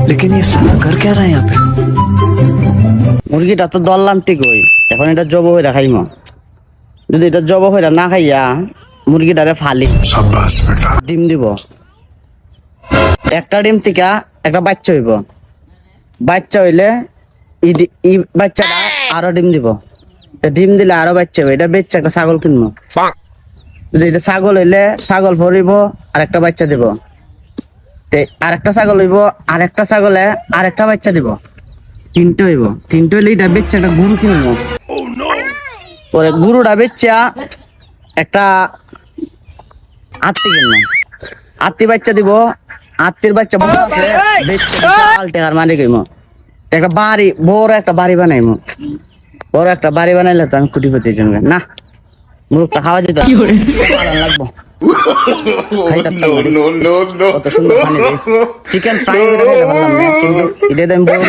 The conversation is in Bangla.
लेकिन ये साला कर क्या रहा है यहाँ पे? মুরগিটা তো ধরলাম ঠিক হই, এখন এটা জব হইরা খাইম। যদি এটা জব হইরা না খাইয়া মুরগিটারে ফালি, शाबाश बेटा। ডিম দিব। একটা ডিম থেকে একটা বাচ্চা হইব। বাচ্চা হইলে ই বাচ্চাটা আরো ডিম দিব। ডিম দিলে আরো বাচ্চা হবে, এটা বেচে একটা ছাগল কিনবো। যদি এটা ছাগল হইলে ছাগল ভরিব আর একটা বাচ্চা দিব। আরেকটা ছাগল হইব, আরেকটা ছাগলে আরেকটা বাচ্চা দিব। তিনটে হইব, তিনটে হইলে এটা বেচে একটা গরু কিনবো। পরে গরুটা বেচা একটা আত্মি কিনবো। আত্মি বাচ্চা দিব, আত্মীর বাচ্চা বড় আছে বেচে বিশাল টাকার মালিক হইব। একটা বাড়ি, বড় একটা বাড়ি বানাইমু। বড় একটা বাড়ি বানাইলে তো আমি কোটিপতি জন্মে না। মুরগটা খাওয়া যেত ভালো লাগবো। কত সুন্দর চিকেন ফ্রাই করে খাইতে পারলাম না, কিন্তু এটা আমি বড়